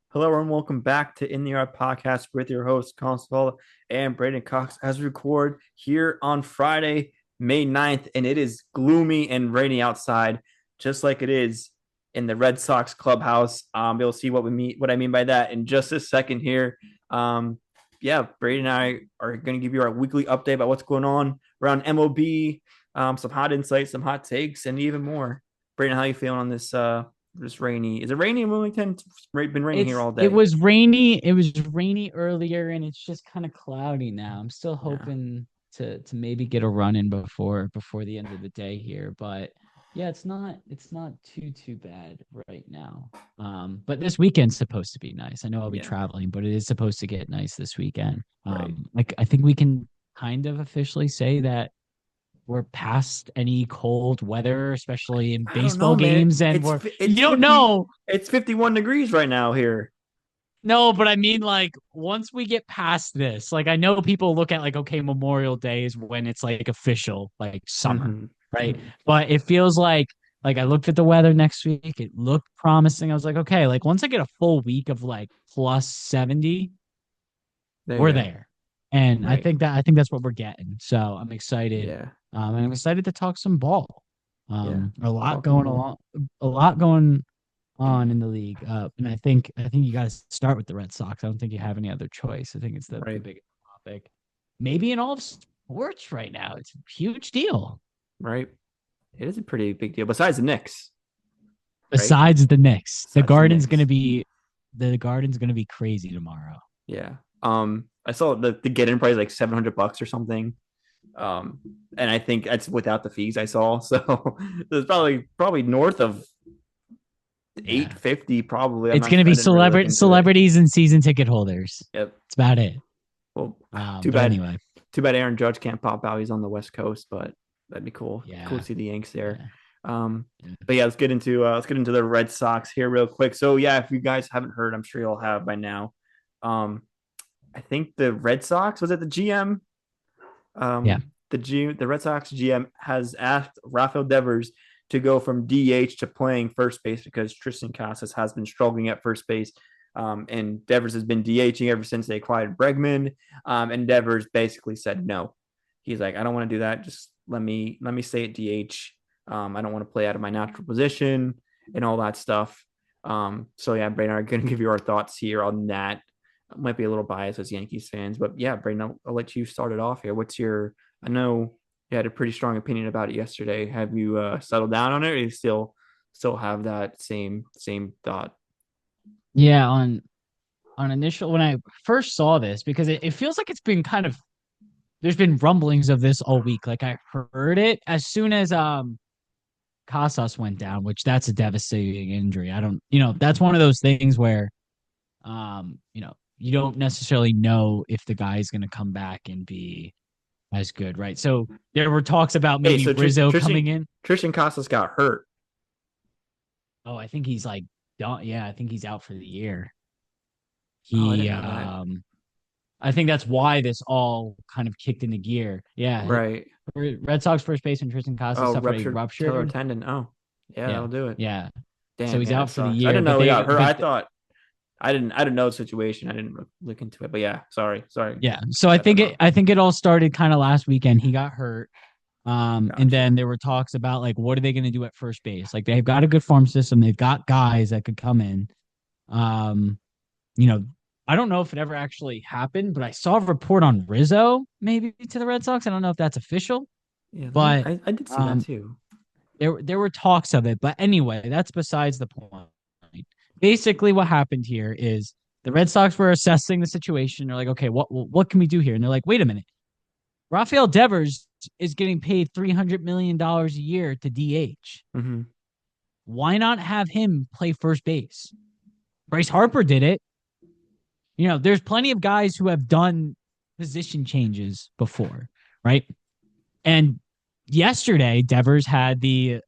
Hello and welcome back to In the Yard Podcast with your hosts, Collin and Braeden Cox, as we record here on Friday, May 9th, and it is gloomy and rainy outside, just like it is in the Red Sox clubhouse. You'll see what I mean by that in just a second here. Um, Braeden and I are going to give you our weekly update about what's going on around MLB, some hot insights, some hot takes, and even more. Braeden, how you feeling on this rainy? Is it rainy in Wilmington? It's been raining here all It day. was rainy. It was rainy earlier, and it's just kind of cloudy now. I'm still Yeah. hoping to maybe get a run in before the end of the day here. But yeah, it's not too bad right now. But this weekend's supposed to be nice. I know I'll be Yeah. traveling, but it is supposed to get nice this weekend. Right. Like I think we can kind of officially say that we're past any cold weather, especially in I don't know, baseball man. games, and It's we're it's you don't 50 know. it's 51 degrees right now here. No, but I mean, like, once we get past this, like, I know people look at, like, okay, Memorial Day is when it's like official, like summer, Hmm. right? Hmm. But it feels like I looked at the weather next week, it looked promising. I was like, okay, like, once I get a full week of like plus 70, There you we're go. there. And Right. I think that's what we're getting. So I'm excited. Yeah. And I'm excited to talk some ball. Yeah. Talking Going ball. along, a lot going on in the league. And I think you got to start with the Red Sox. I don't think you have any other choice. I think it's the Right. biggest topic, maybe in all of sports right now. It's a huge deal. Right. It is a pretty big deal. Besides the Knicks, right? Besides the Knicks, Besides the Knicks. the Garden's gonna be crazy tomorrow. Yeah. I saw the get in price like $700 or something. Um, and I think that's without the fees I saw. So there's probably north of Yeah, 850 probably. it's gonna I be didn't really look into it. celebrities and season ticket holders. Yep. That's about it. Well, too But bad. anyway, Too bad Aaron Judge can't pop out. He's on the West Coast, but that'd be cool. Cool to yeah, see the Yanks there. yeah, Um, yeah. but yeah, let's get into the Red Sox here real quick. So yeah, if you guys haven't heard, I'm sure you'll have by now. Um, I think the Red Sox was it the GM. Yeah. The Red Sox GM has asked Rafael Devers to go from DH to playing first base because Tristan Casas has been struggling at first base. And Devers has been DHing ever since they acquired Bregman. And Devers basically said no. He's like, I don't want to do that. Just let me stay at DH. I don't want to play out of my natural position and all that stuff. So yeah, Braden, I'm gonna give you our thoughts here on that. Might be a little biased as Yankees fans, but yeah, Braden, I'll let you start it off here. What's your? I know you had a pretty strong opinion about it yesterday. Have you settled down on it, or you still have that same thought? Yeah, on initial when I first saw this, because it feels like it's been kind of there's been rumblings of this all week. Like I heard it as soon as Casas went down, which that's a devastating injury. I don't, that's one of those things where you don't necessarily know if the guy is going to come back and be as good, right? So there were talks about Hey, maybe so Rizzo coming in. Tristan Casas got hurt. Oh, I think he's like done. Yeah, I think he's out for the year. Oh, I He didn't know that. I think that's why this all kind of kicked into gear. Yeah, Right. Red Sox first baseman Tristan Casas Oh, suffered a ruptured patellar ruptured. tendon. Oh, yeah, Yeah, that'll do it. yeah. So Damn, he's yeah, that out for the sucks. I year. didn't know he got hurt. But I thought I didn't know the situation. I didn't look into it. But yeah, sorry. yeah. So Cut that off. I think it all started kind of last weekend. He got hurt. And Gotcha. then there were talks about like what are they going to do at first base? Like they've got a good farm system. They've got guys that could come in. Um, you know, I don't know if it ever actually happened, but I saw a report on Rizzo maybe to the Red Sox. I don't know if that's official, Yeah, but I did see that um, too. there were talks of it. But anyway, that's besides the point. Basically, what happened here is the Red Sox were assessing the situation. They're like, okay, what can we do here? And they're like, wait a minute, Rafael Devers is getting paid $300 million a year to DH. Mm-hmm. Why not have him play first base? Bryce Harper did it. There's plenty of guys who have done position changes before, right? And yesterday, Devers had the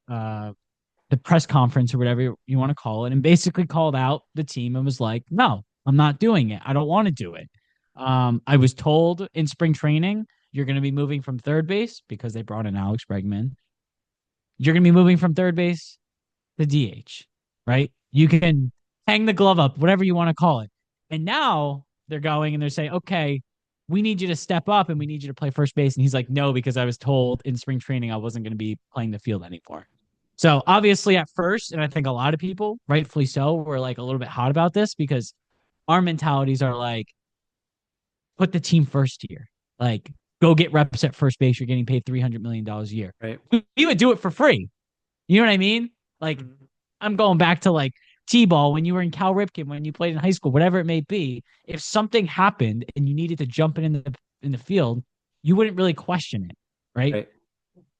press conference or whatever you want to call it, and basically called out the team and was like, "No, I'm not doing it. I don't want to do it." I was told in spring training you're going to be moving from third base because they brought in Alex Bregman. You're going to be moving from third base to DH, right? You can hang the glove up, whatever you want to call it. And now they're going and they're saying, okay, we need you to step up and we need you to play first base. And he's like, no, because I was told in spring training I wasn't going to be playing the field anymore. So obviously at first, and I think a lot of people, rightfully so, were like a little bit hot about this because our mentalities are like, put the team first here. Like, go get reps at first base. You're getting paid $300 million a year. Right. We would do it for free. You know what I mean? Like, I'm going back to like T-ball when you were in Cal Ripken, when you played in high school, whatever it may be. If something happened and you needed to jump in the field, you wouldn't really question it, right?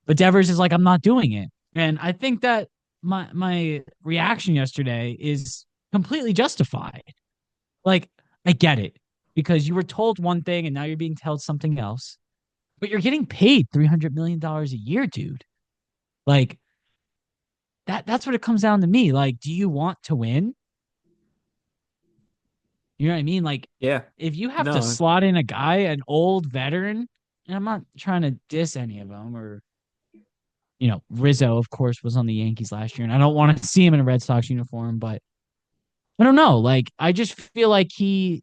But Devers is like, I'm not doing it. And I think that my reaction yesterday is completely justified. Like, I get it because you were told one thing and now you're being told something else, but you're getting paid $300 million a year, dude. Like, that's what it comes down to me. Like, do you want to win? You know what I mean? Like, Yeah. if you have to slot in a guy, an old veteran, and I'm not trying to diss any of them, or, you know, Rizzo, of course, was on the Yankees last year, and I don't want to see him in a Red Sox uniform, but I don't know. Like, I just feel like I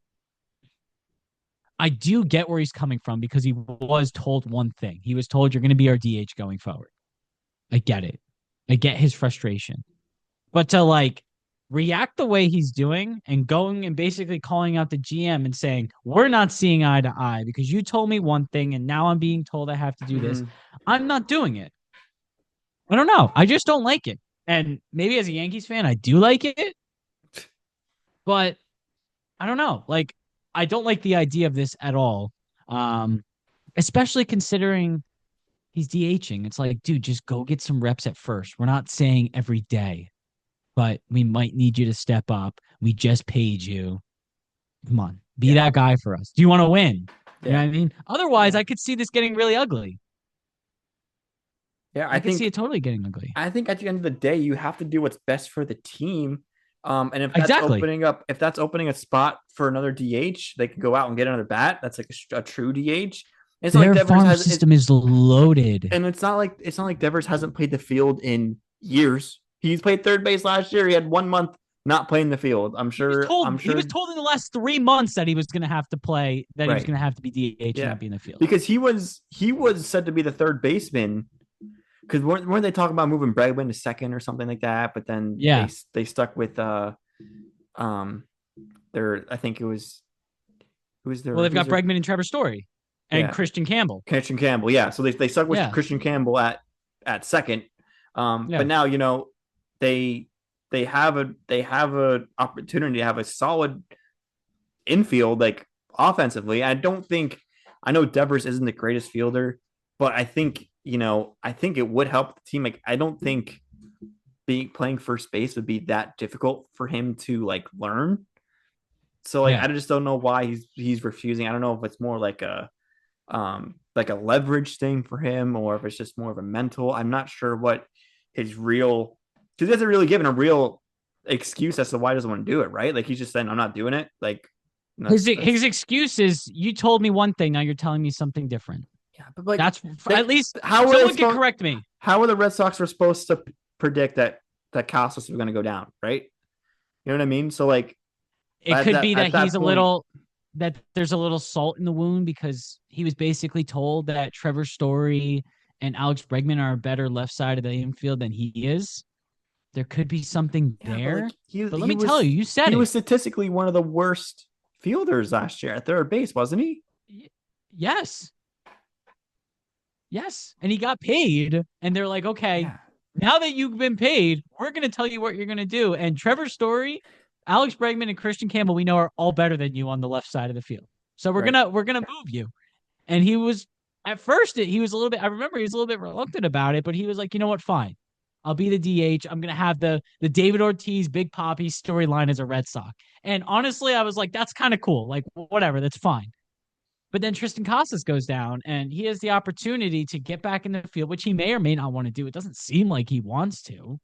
do get where he's coming from because he was told one thing. He was told, you're going to be our DH going forward. I get it. I get his frustration. But to like react the way he's doing and going and basically calling out the GM and saying, we're not seeing eye to eye because you told me one thing and now I'm being told I have to do this. I'm not doing it. I don't know. I just don't like it. And maybe as a Yankees fan, I do like it. But I don't know. Like, I don't like the idea of this at all. Especially considering he's DHing. It's like, dude, just go get some reps at first. We're not saying every day, but we might need you to step up. We just paid you. Come on, be that guy for us. Do you want to win? You know what I mean? Otherwise, I could see this getting really ugly. Yeah, I could see it totally getting ugly. I think at the end of the day, you have to do what's best for the team. And if that's opening a spot for another DH, they can go out and get another bat. That's like a true DH. It's Their like farm system is loaded, and it's not like Devers hasn't played the field in years. He's played third base last year. He had 1 month not playing the field. I'm sure he was told in the last 3 months that he was going to have to play, that he was going to have to be DH and not be in the field because he was said to be the third baseman. Because weren't they talking about moving Bregman to second or something like that? But then they stuck with their I think it was who's their. Well, they've got Bregman and Trevor Story and Christian Campbell. Yeah. So they stuck with Christian Campbell at second. But now they have a opportunity to have a solid infield like offensively. I know Devers isn't the greatest fielder, but I think it would help the team. Like, I don't think playing first base would be that difficult for him to like learn. So I just don't know why he's refusing. I don't know if it's more like a leverage thing for him or if it's just more of a mental. I'm not sure what his real, because he hasn't really given a real excuse as to why he doesn't want to do it, right? Like, he's just saying, I'm not doing it. Like, his excuse is, you told me one thing, now you're telling me something different. Yeah, but like, that's at least someone can correct me. How are the Red Sox supposed to predict that Casas was going to go down, right? You know what I mean? So like, it could be that he's that there's a little salt in the wound because he was basically told that Trevor Story and Alex Bregman are a better left side of the infield than he is. There could be something there. But let me tell you, you said he was statistically one of the worst fielders last year at third base, wasn't he? Yes. And he got paid, and they're like, okay, now that you've been paid, we're going to tell you what you're going to do. And Trevor Story, Alex Bregman, and Christian Campbell, we know, are all better than you on the left side of the field. So we're gonna move you. And he was, at first, he was a little bit, I remember he was a little bit reluctant about it, but he was like, you know what, fine. I'll be the DH. I'm going to have the David Ortiz, Big Papi storyline as a Red Sox. And honestly, I was like, that's kind of cool. Like, whatever, that's fine. But then Tristan Casas goes down, and he has the opportunity to get back in the field, which he may or may not want to do. It doesn't seem like he wants to.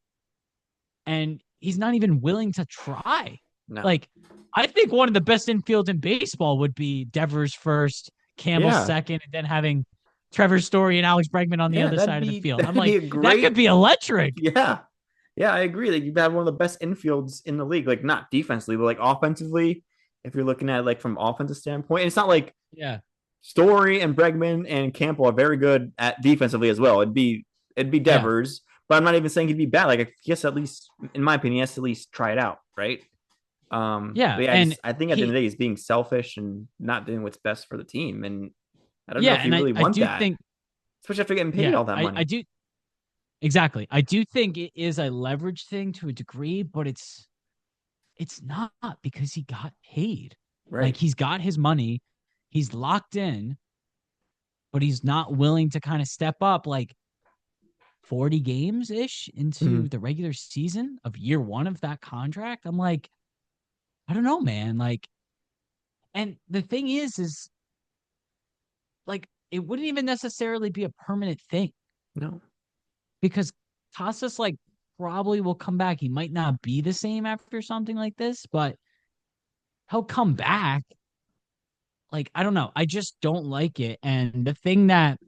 And he's not even willing to try. No. Like, I think one of the best infields in baseball would be Devers first, Campbell second, and then having Trevor Story and Alex Bregman on the other side of the field. I'm like, that could be electric. Yeah. Yeah, I agree. Like you've had one of the best infields in the league, like not defensively, but like offensively. If you're looking at like from offensive standpoint, and it's not like Yeah. Story and Bregman and Campbell are very good at defensively as well. It'd be Yeah. Devers, but I'm not even saying he'd be bad. Like I guess at least in my opinion, he has to at least try it out, right? Yeah. But yeah, And I think at the end of he, the day, he's being selfish and not doing what's best for the team. And I don't know yeah. if you And really I want do that, think, especially after getting paid yeah, all that I money. do. Exactly. I do think it is a leverage thing to a degree, but it's not because he got paid. Like Right. he's got his money, he's locked in, but he's not willing to kind of step up like 40 games ish into Mm-hmm. the regular season of year one of that contract. I'm like, I don't know, man. Like, and the thing is like, it wouldn't even necessarily be a permanent thing No. because Casas, like, probably will come back. He might not be the same after something like this, but he'll come back. Like, I don't know. I just don't like it. And the thing that,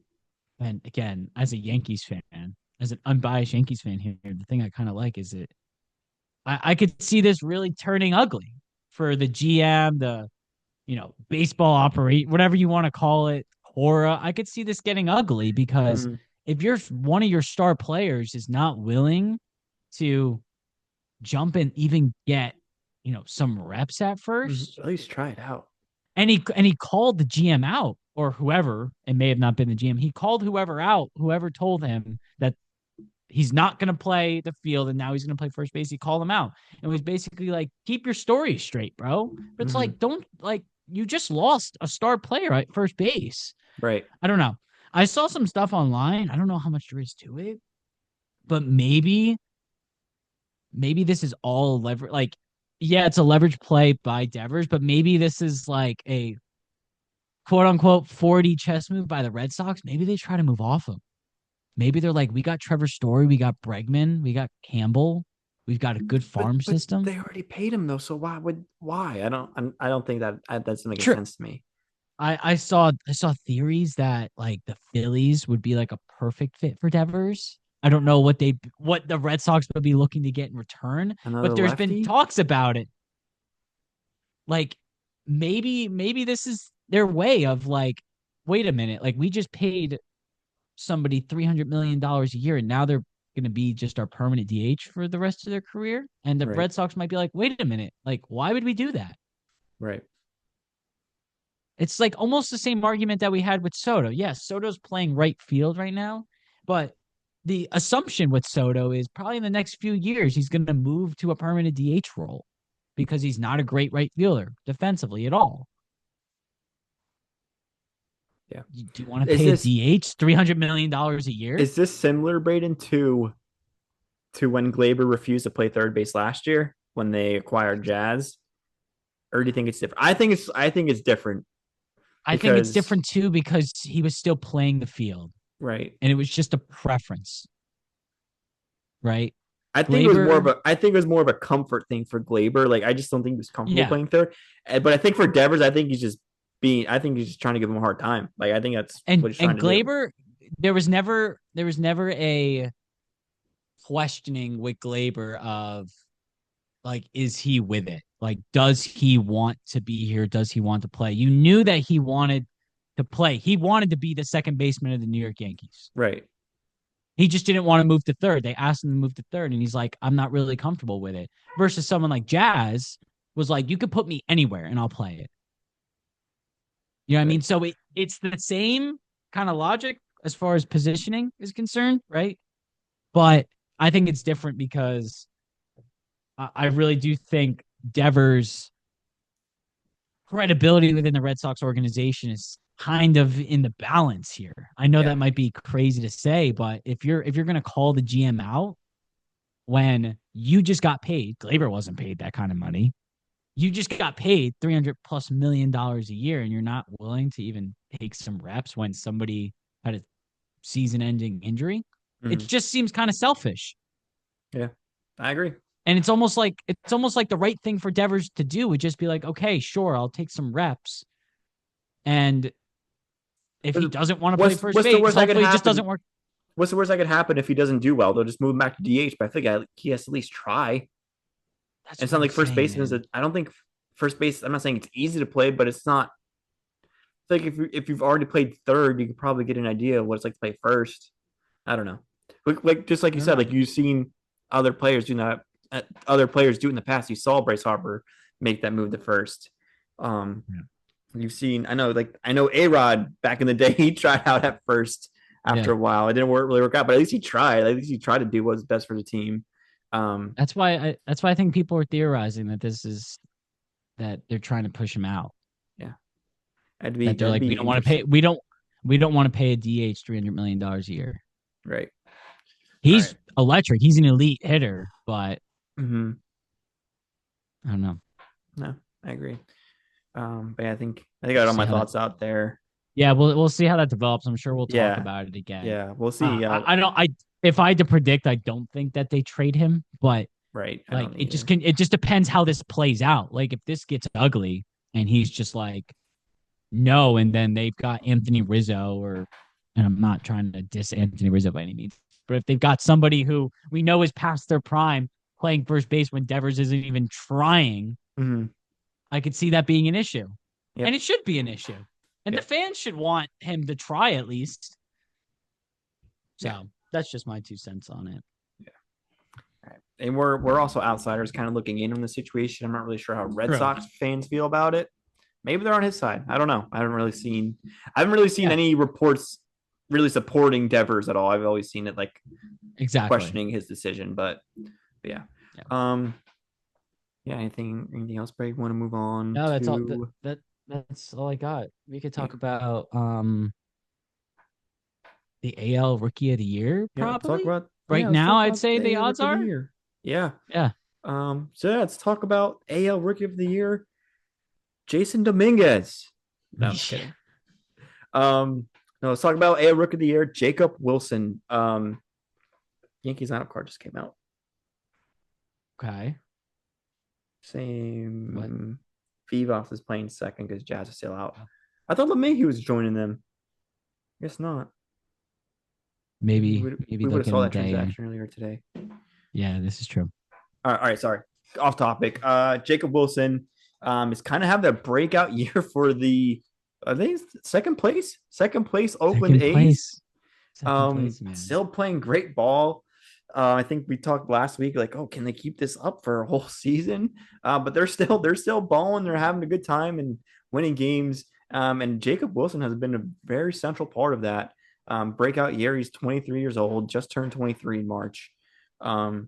and again, as a Yankees fan, as an unbiased Yankees fan here, the thing I kind of like is it I could see this really turning ugly for the GM, the baseball operate, whatever you want to call it, Cora. I could see this getting ugly because Mm-hmm. if you're one of your star players is not willing to jump and even get, some reps at first, At least try it out. and he called the GM out or whoever, it may have not been the GM. He called whoever out, whoever told him that he's not going to play the field and now he's going to play first base. He called him out and was basically like, keep your story straight, bro. But it's Mm-hmm. like, don't like, you just lost a star player at first base. Right. I don't know. I saw some stuff online. I don't know how much there is to it, but maybe this is all leverage. Like, yeah, it's a leverage play by Devers, but maybe this is like a quote unquote 40 chess move by the Red Sox. Maybe they try to move off him. Maybe they're like, we got Trevor Story, we got Bregman, we got Campbell, we've got a good farm But system. they already paid him though, so why? I don't think that doesn't make True. sense to me. I saw theories that like the Phillies would be like a perfect fit for Devers. I don't know what the Red Sox would be looking to get in return, Another but there's been lefty? talks about it. Like maybe this is their way of like, wait a minute, like we just paid somebody $300 million a year, and now they're going to be just our permanent DH for the rest of their career. And the Right. Red Sox might be like, wait a minute, like why would we do that? Right. It's like almost the same argument that we had with Soto. Yes, Soto's playing right field right now, but the assumption with Soto is probably in the next few years he's going to move to a permanent DH role because he's not a great right fielder defensively at all. Yeah. Do you want to Is pay a this DH $300 million a year? is this similar, Braden, to when Glaber refused to play third base last year when they acquired Jazz? Or do you think it's different? I think it's different I think it's because different too because he was still playing the field right. and it was just a preference, right? Glaber, I think it was more of a comfort thing for Glaber. Like I just don't think he was comfortable yeah. playing third. But I think for Devers, I think he's just trying to give him a hard time. Like I think that's what he's trying And to do. Glaber, there was never a questioning with Glaber of like, is he with it? Like, does he want to be here? Does he want to play? You knew that he wanted to play. He wanted to be the second baseman of the New York Yankees. Right. He just didn't want to move to third. They asked him to move to third, and he's like, I'm not really comfortable with it. Versus someone like Jazz was like, you could put me anywhere and I'll play it. You know what I mean? Right. So it's the same kind of logic as far as positioning is concerned, right? But I think it's different because I really do think Devers' credibility within the Red Sox organization is kind of in the balance here. I know Yeah. that might be crazy to say, but if you're gonna call the GM out when you just got paid, Glaber wasn't paid that kind of money. You just got paid $300+ million a year, and you're not willing to even take some reps when somebody had a season-ending injury. It Mhm. just seems kind of selfish. Yeah. I agree. And it's almost like the right thing for Devers to do would just be like, okay, sure, I'll take some reps. And if he doesn't want to play first What's the base, worst that could hopefully it just doesn't happen? work. what's the worst that could happen if he doesn't do well? They'll just move him back to DH. But I think he has to at least try. That's And it's what not I'm like first saying, baseman is man. a. I don't think first base. I'm not saying it's easy to play, but it's not. It's like if you've already played third, you could probably get an idea of what it's like to play first. I don't know. Like just like I you don't said, know. like you've seen other players do that. Other players do it in the past. You saw Bryce Harper make that move to first. Um, Yeah. you've seen. I know A Rod back in the day. He tried out at first. Yeah. After a while, it didn't really work out, but at least he tried. At least he tried to do what was best for the team. Um, That's why I think people are theorizing that this is that they're trying to push him out. yeah, That they're that'd like, we be don't want to pay interesting, we don't want to pay a DH $300 million a year. right? All right. He's electric. He's an elite hitter, but Mm-hmm. I don't know. No, I agree. But yeah, I got all See my how that thoughts out there. Yeah, we'll see how that develops. I'm sure we'll talk Yeah, about it again. yeah, we'll see. I don't I if I had to predict, I don't think that they trade him, but Right, I like don't either. it just depends how this plays out. Like if this gets ugly and he's just like no, and then they've got Anthony Rizzo and I'm not trying to diss Anthony Rizzo by any means, but if they've got somebody who we know is past their prime playing first base when Devers isn't even trying, Mm-hmm. I could see that being an issue. And Yep, it should be an issue. And the yep, fans should want him to try at least. yeah, So that's just my 2 cents on it. yeah. All right. And we're also outsiders, kind of looking in on the situation. I'm not really sure how Red True. Sox fans feel about it. Maybe they're on his side. I don't know. I haven't really seen Yeah, any reports really supporting Devers at all. I've always seen it like exactly. questioning his decision, but yeah. Yeah. Um, yeah. Anything else, Bray? Want to move on No, that's all to? that's all I got. We could Yeah, talk about the AL Rookie of the Year, yeah. probably. Right Let's now, talk I'd about say the the AL odds Rookie of the are. Year. Yeah. Yeah. So yeah, let's talk about AL Rookie of the Year, Jason Dominguez. No, I'm just Yeah. kidding. No, let's talk about AL Rookie of the Year, Jacob Wilson. Yankees lineup card just came out. Okay. What? Same. Vivas is playing second because Jazz is still out. I thought LeMahieu was joining them. Guess not. Maybe maybe We they'll would have get saw him a that day in. transaction earlier today. Yeah, this is true. All right, sorry. Off topic. Jacob Wilson is kind of having that breakout year for the I think second place Oakland Second A's. place. Second place, man. Still playing great ball. I think we talked last week, like, oh, can they keep this up for a whole season? But they're still balling. They're having a good time and winning games. And Jacob Wilson has been a very central part of that breakout year. He's 23 years old, just turned 23 in March, and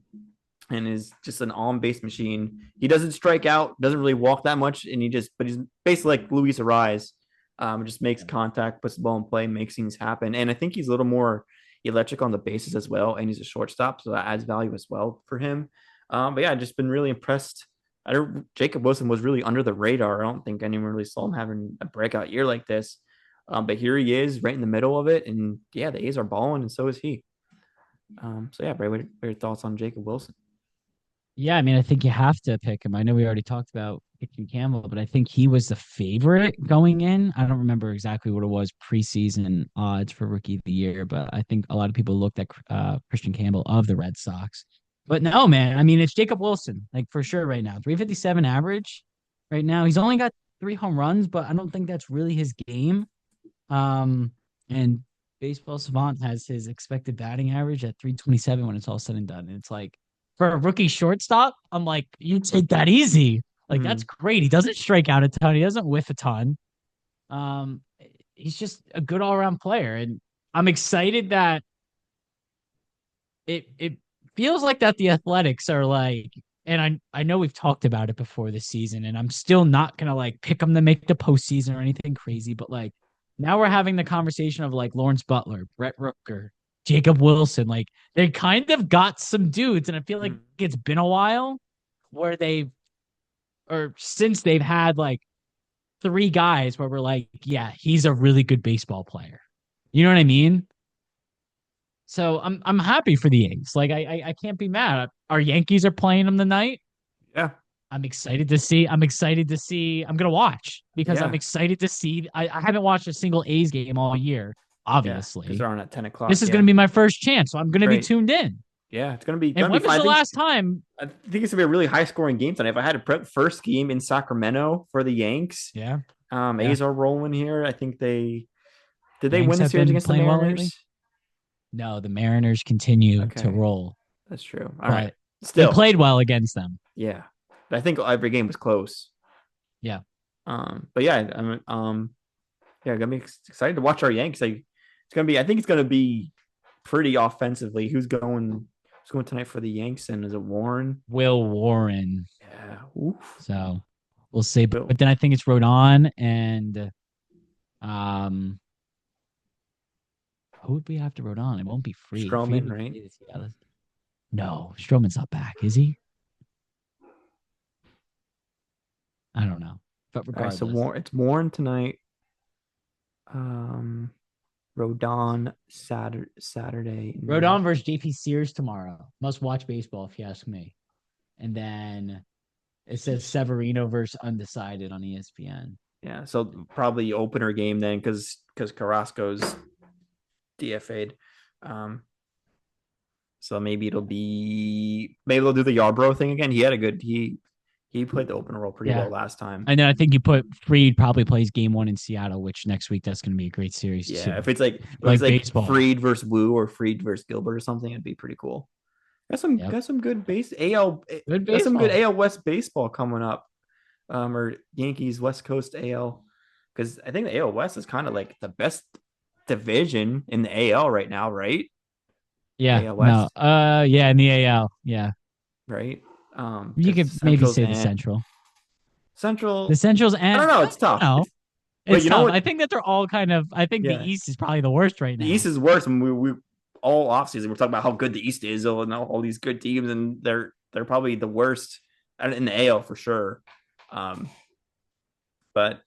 is just an on base machine. He doesn't strike out, doesn't really walk that much, and but he's basically like Luis Ariz. Just makes contact, puts the ball in play, makes things happen. And I think he's a little more electric on the bases as well, and he's a shortstop, so that adds value as well for him. But yeah, I've just been really impressed. Jacob Wilson was really under the radar. I don't think anyone really saw him having a breakout year like this. But here he is, right in the middle of it, and yeah, the A's are balling, and so is he. So yeah, Bray, what are your thoughts on Jacob Wilson? Yeah, I mean, I think you have to pick him. I know we already talked about picking Campbell, but I think he was the favorite going in. I don't remember exactly what it was preseason odds for Rookie of the Year, but I think a lot of people looked at Christian Campbell of the Red Sox. But no, man, I mean, it's Jacob Wilson, like for sure right now. 357 average right now. He's only got 3 home runs, but I don't think that's really his game. And Baseball Savant has his expected batting average at 327 when it's all said and done. And it's like, for a rookie shortstop, I'm like, you take that easy. Like, that's Mm-hmm. great. He doesn't strike out a ton. He doesn't whiff a ton. Um, he's just a good all around player. And I'm excited that it feels like that the Athletics are like, and I know we've talked about it before this season, and I'm still not gonna like pick them to make the postseason or anything crazy, but like now we're having the conversation of like Lawrence Butler, Brett Rooker, Jacob Wilson. Like they kind of got some dudes, and I feel like Mm-hmm. it's been a while where since they've had like 3 guys where we're like, yeah, he's a really good baseball player. You know what I mean? So I'm happy for the A's. Like I can't be mad. Our Yankees are playing them tonight. Yeah, I'm excited to see. I'm excited to see. I'm gonna watch because I'm yeah, excited to see. I haven't watched a single A's game all year. Yeah, because obviously. they're on at 10 o'clock. This is going Yeah, to be my first chance, so I'm going to be great. tuned in. Yeah, it's gonna be And gonna be when was fun. the last time? I think it's gonna be a really high scoring game tonight. If I had to prep first game in Sacramento for the Yanks, Yeah, yeah. A's are rolling here. I think did they win Yanks the have series been against the playing well lately. Mariners? No, the Mariners continue to Okay, roll, that's true. All right, but they still, played well against them. yeah. I think every game was close. Yeah. But yeah, yeah, gonna be excited to watch our Yanks. Like, it's gonna be. I think it's gonna be pretty offensively. Who's going tonight for the Yanks? And is it Warren? Will Warren. Yeah. Oof. So we'll see. Will But then I think it's Rodon and um who would we have to Rodon? It won't be Freed. Freed Stroman, would right? be this. Yeah, no, Stroman's not back, is he? I don't know. But All right. So regardless. It's Warren tonight. Um, Rodon Saturday. Rodon versus JP Sears tomorrow. Must watch baseball if you ask me. And then it says Severino versus undecided on ESPN. Yeah, so probably opener game then because Carrasco's DFA'd. Um, so maybe they'll do the Yarbrough thing again. He played the opener role pretty well last time. And then I think you put Freed probably plays game 1 in Seattle, which next week that's going to be a great series Yeah, too. if it's like baseball. Freed versus Wu or Freed versus Gilbert or something, it'd be pretty cool. Got some good AL got some good AL West baseball coming up. Or Yankees West Coast AL, because I think the AL West is kind of like the best division in the AL right now, right? Yeah, AL West. no, yeah, in the AL, yeah, right. You could maybe say the Central. Central. The Central's I don't know. It's tough. It's tough. I think that they're all kind of. I think Yeah. the East is probably the worst right now. The East is worse, and we all offseason we're talking about how good the East is, and all these good teams, and they're probably the worst in the AL for sure. But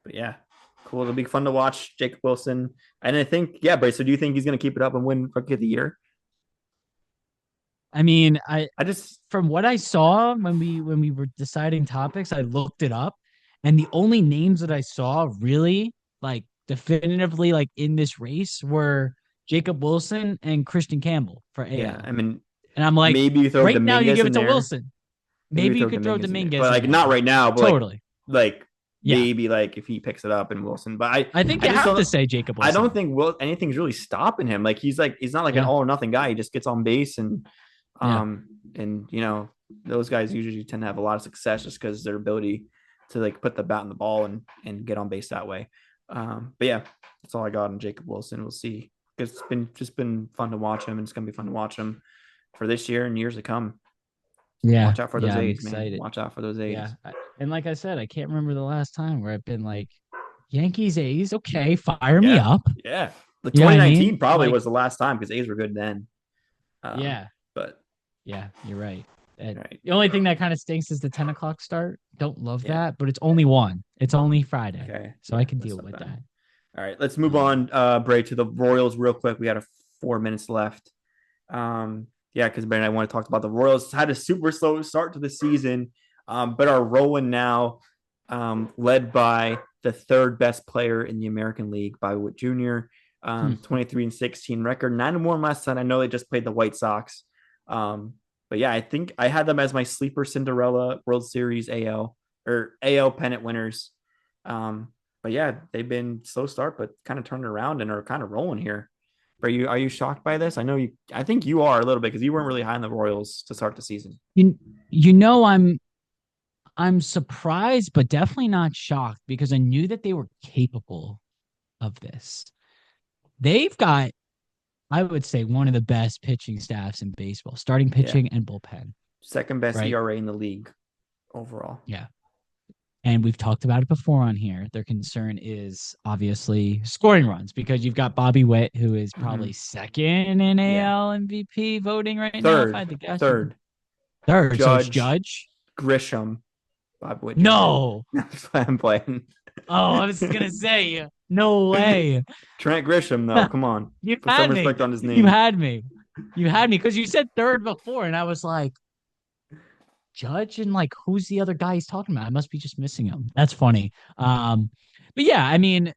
yeah, cool. It'll be fun to watch Jacob Wilson. And I think, yeah, Bryce, so do you think he's going to keep it up and win Rookie of the Year? I mean, I just from what I saw when we were deciding topics, I looked it up, and the only names that I saw really like definitively like in this race were Jacob Wilson and Christian Campbell for AL. Yeah, I mean, and I'm like, maybe you throw right Dominguez now you give it to there. Wilson. Maybe you could throw Dominguez, but like not right now. But totally, maybe like if he picks it up and Wilson. But I think you have to say Jacob Wilson. I don't think anything's really stopping him. Like he's not like an all or nothing guy. He just gets on base and those guys usually tend to have a lot of success just because their ability to like put the bat in the ball and get on base that way. But yeah, that's all I got on Jacob Wilson. We'll see. It's been fun to watch him, and it's gonna be fun to watch him for this year and years to come. Yeah. Watch out for those A's, man. Watch out for those A's. Yeah. And like I said, I can't remember the last time where I've been like, Yankees, A's, okay, fire me up. Yeah. The 2019 probably was the last time because A's were good then. But yeah, you're right. Right. The only thing that kind of stinks is the 10 o'clock start. Don't love that, but it's only one. It's only Friday. Okay. So I can deal with that. All right. Let's move on, Bray, to the Royals real quick. We had 4 minutes left. Because Brandon and I want to talk about the Royals. Had a super slow start to the season, but are rolling now, led by the third best player in the American League, Bobby Witt Jr. 23-16 record, 9-1 last time. I know they just played the White Sox. But yeah, I think I had them as my sleeper Cinderella World Series AL pennant winners. But yeah, they've been slow start, but kind of turned around and are kind of rolling here. Are you shocked by this? I think you are a little bit because you weren't really high on the Royals to start the season. I'm surprised, but definitely not shocked because I knew that they were capable of this. They've got, I would say, one of the best pitching staffs in baseball, starting pitching and bullpen. Second best ERA in the league overall. Yeah. And we've talked about it before on here. Their concern is obviously scoring runs because you've got Bobby Witt, who is probably second in AL MVP voting right now. If I had to guess. Third. Judge. Grisham. Bobby Witt. No. I'm playing. Oh, I was going to say, no way. Trent Grisham, though. Come on. Put some respect on his name. You had me because you said third before, and I was like, Judge and like who's the other guy he's talking about? I must be just missing him. That's funny. But yeah, I mean,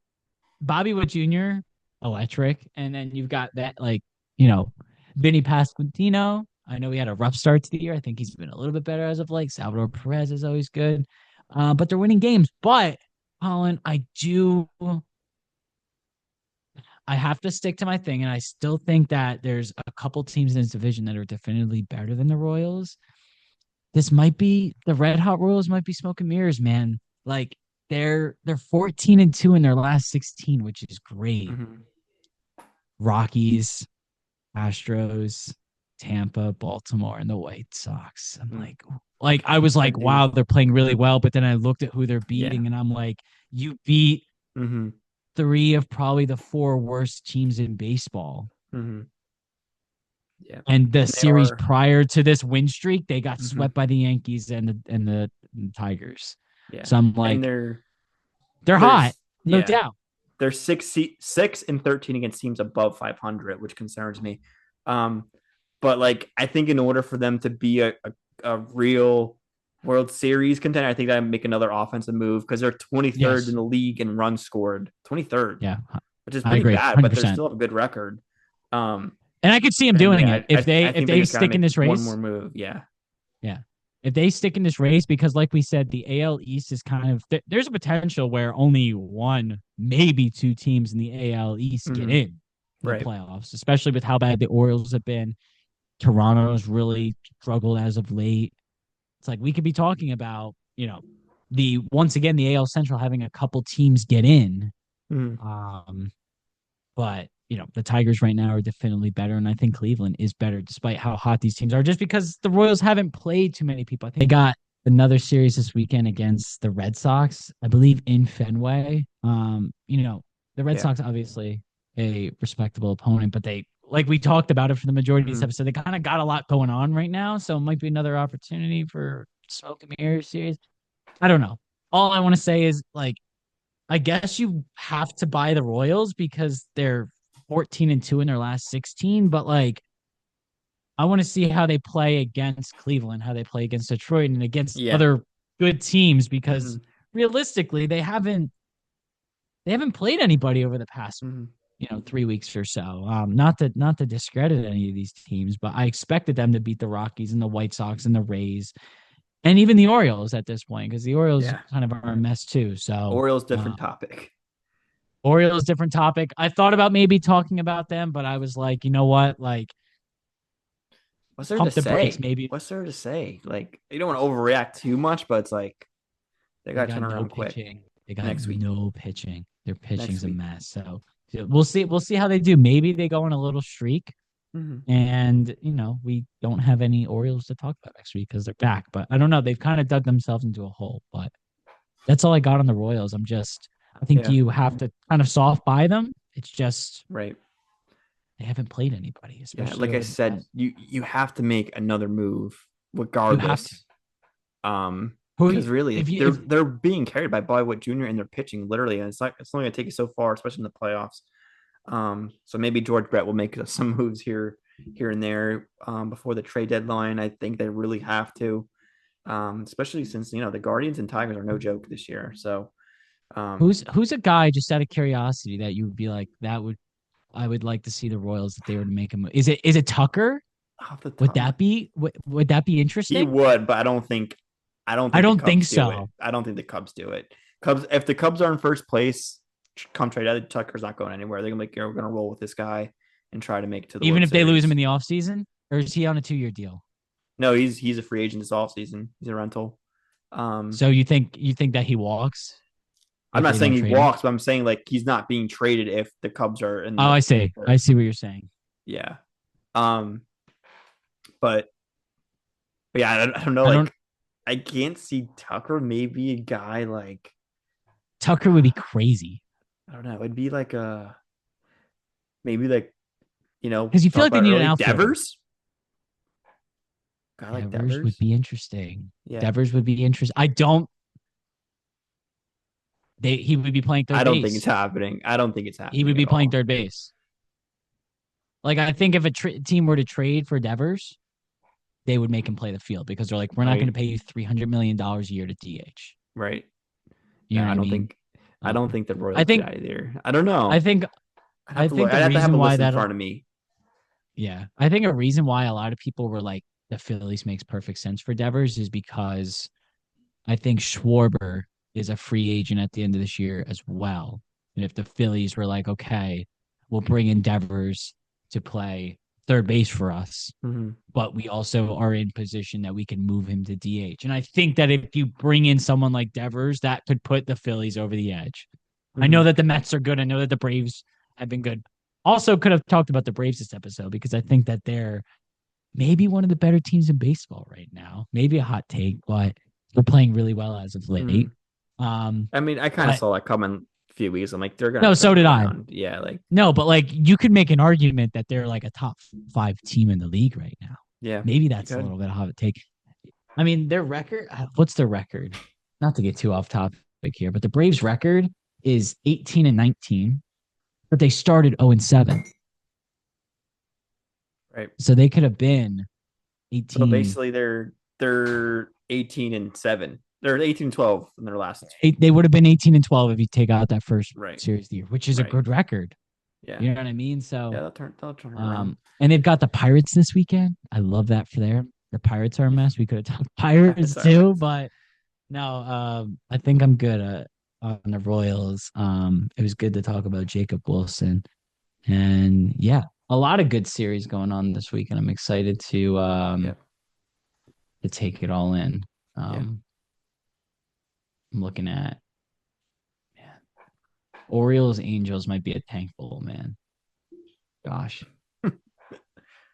Bobby Witt Jr. electric. And then you've got that, like, you know, Vinny Pasquantino. I know he had a rough start to the year. I think he's been a little bit better as of late. Salvador Perez is always good. But they're winning games. But Colin, I have to stick to my thing, and I still think that there's a couple teams in this division that are definitively better than the Royals. This might be the Red Hot Royals might be smoke and mirrors, man. Like they're 14-2 in their last 16, which is great. Mm-hmm. Rockies, Astros, Tampa, Baltimore, and the White Sox. I'm Mm. like I was I like, do. wow, they're playing really well. But then I looked at who they're Yeah. beating, and I'm like, you beat Mm-hmm. three of probably the four worst teams in baseball. Mm-hmm. Yeah. And the And they series are. prior to this win streak, they got Mm-hmm. swept by the Yankees and the Tigers. Yeah. So I'm And like, they're they're hot, there's no yeah. doubt. They're 6-13 against teams above 500, which concerns me. Um, but like I think in order for them to be a real World Series contender, I think I make another offensive move because they're 23rd in Yes. the league in runs scored, 23rd, Yeah, which is I pretty agree. bad, but they 100%. still have a good record. Um, And I could see him and doing yeah, it if they I if think they they just gotta stick in make this one more race. move. Yeah. Yeah. If they stick in this race, because like we said, the AL East is kind of there's a potential where only one, maybe two teams in the AL East get Mm-hmm. in the Right. playoffs, especially with how bad the Orioles have been. Toronto's really struggled as of late. It's like we could be talking about, the once again the AL Central having a couple teams get in. Mm-hmm. Um, but the Tigers right now are definitely better, and I think Cleveland is better despite how hot these teams are. Just because the Royals haven't played too many people, I think they got another series this weekend against the Red Sox, I believe, in Fenway. The Red Yeah. Sox obviously a respectable opponent, but they, like we talked about it for the majority of this Mm-hmm. episode, they kind of got a lot going on right now, so it might be another opportunity for smoke and mirror series. I don't know. All I want to say is, like, I guess you have to buy the Royals because they're 14-2 in their last 16, but like I want to see how they play against Cleveland, how they play against Detroit and against Yeah. other good teams, Mm-hmm. because realistically they haven't played anybody over the past Mm-hmm. 3 weeks or so. Not to discredit any of these teams, but I expected them to beat the Rockies and the White Sox and the Rays and even the Orioles at this point, because the Orioles Yeah. kind of are a mess too. So Orioles different uh, topic. Orioles, different topic. I thought about maybe talking about them, but I was like, you know what? Like, What's there to pump the brakes, say? maybe. What's there to say? Like you don't want to overreact too much, but it's like they They got to got turn no around quick pitching. They got next week. no pitching. Their Next pitching's a week. mess. So we'll see. We'll see how they do. Maybe they go on a little streak, Mm-hmm. and we don't have any Orioles to talk about next week because they're back. But I don't know. They've kind of dug themselves into a hole. But that's all I got on the Royals. I think Yeah. you have to kind of soft buy them. It's just Right. they haven't played anybody, Yeah. especially Like I over the said, past. you have to make another move You have to. regardless. Who Because really if you if they're being carried by Bollywood Jr. and they're pitching literally, and it's only gonna take you so far, especially in the playoffs. So maybe George Brett will make some moves here and there before the trade deadline. I think they really have to, especially since the Guardians and Tigers are no joke this year. So who's a guy, just out of curiosity, that you would be like, I would like to see the Royals if they were to make him. Is it Tucker? off the Would top, that be would that be he interesting? would, but I don't I think the don't think Cubs do it. so. I don't think the Cubs do it. Cubs, if the Cubs are in first place, come trade out. Tucker's not going anywhere. They're gonna like, we're gonna roll with this guy and try to make it to the Even World if they lose him Series. in the offseason? Or is he on a 2-year deal? No, he's a free agent this offseason. He's a rental. So you think that he walks I'm if not they saying don't he trade him? walks, but I'm saying like he's not being traded if the Cubs are in Oh, the I see. I first. see what you're saying. Yeah. Um, but yeah, I don't know. I don't Like I can't see Tucker. Maybe a guy like Tucker would be crazy. I don't know. It'd be like maybe like Because you feel talk like they about need an early outfielder. Devers. Guy like Devers would Devers. be interesting. Yeah. Devers would be interesting. I don't they he would be playing I third don't think it's base. happening. I don't think it's He happening would at be playing all. third base. Like, I think if a team were to trade for Devers, they would make him play the field because they're like, we're not going to Right. pay you $300 million a year to DH. Right. You know Yeah. what I I don't mean? think. I don't think the I Royals do think that either. I don't I know. think I'd have I to look. think I'd the have to have a reason why list in that, front of me. yeah, I think a reason why a lot of people were like the Phillies makes perfect sense for Devers is because I think Schwarber is a free agent at the end of this year as well. And if the Phillies were like, okay, we'll bring in Devers to play third base for us, Mhm. but we also are in position that we can move him to DH. And I think that if you bring in someone like Devers, that could put the Phillies over the edge. I know Mhm. that the Mets are good. I know that the Braves have been good. Also, could have talked about the Braves this episode because I think that they're maybe one of the better teams in baseball right now. Maybe a hot take, but they're playing really well as of late. Mhm. Um, I mean, I kind of but saw that coming a few weeks. I'm like, they're gonna no, turn so it did I. around. Yeah, like No, but like you could make an argument that they're like a top five team in the league right now. yeah, Maybe you that's a could. little bit of a hot take. I mean, their record, what's their record? Not to get too off topic here, but the Braves record is 18 and 19, but they started 0 and 7. Right. So they could have been So 18. basically, they're 18-7. They're 18-12 in their last. They would have been 18 and 12 if you take out that first Right. series of the year, which is a Right. good record. Yeah. You know what I mean? Yeah. So, They'll turn it around. and they've got the Pirates this weekend. I love that for there. The Pirates are a mess. We could have talked Pirates Pirates are a too, mess. but no, I think I'm good on the Royals. It was good to talk about Jacob Wilson, and yeah, a lot of good series going on this week, and I'm excited Yeah. to take it all in. Yeah. Um, I'm looking at, man, Orioles Angels might be a tank bowl, man. Gosh,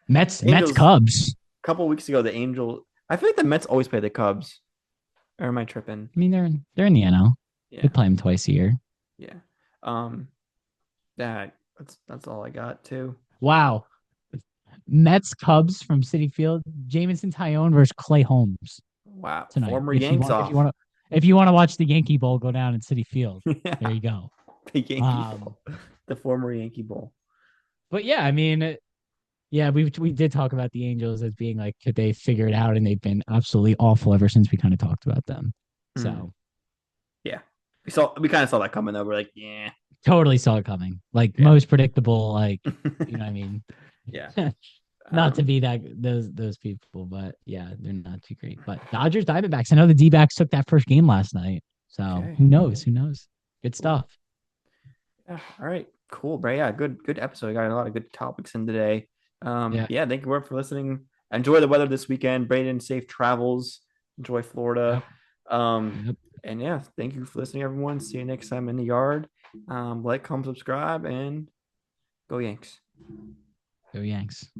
Mets Angels. Cubs. A couple weeks ago, the Angels. I feel like the Mets always play the Cubs. Or am I tripping? I mean, they're in the NL. They Yeah. play them twice a year. Yeah. Um. That's all I got too. Wow, Mets Cubs from City Field. Jamison Tyone versus Clay Holmes Wow. tonight. Former Yanks off. If you want to watch the Yankee Bowl go down in City Field, there Yeah. you go. The Yankee Um, Bowl. The former Yankee Bowl. but yeah, I mean, yeah, we did talk about the Angels as being like, could they figure it out? And they've been absolutely awful ever since we kind of talked about them. Mm. So Yeah. We kind of saw that coming though. We're like, yeah. totally saw it coming. Like Yeah. most predictable, like you know what I mean? Yeah. Not to be that those people, but yeah, they're not too great. But Dodgers Diamondbacks. I know the D-backs took that first game last night. So Okay. who knows? Who knows? Good Cool. stuff. Yeah. All right. Cool, bro. Yeah. Good episode. We got a lot of good topics in today. Yeah. Yeah. Thank you for listening. Enjoy the weather this weekend. Braeden, safe travels. Enjoy Florida. Yep. Um, Yep. and yeah, thank you for listening, everyone. See you next time in the yard. Like, comment, subscribe, and go Yanks. Go Yanks.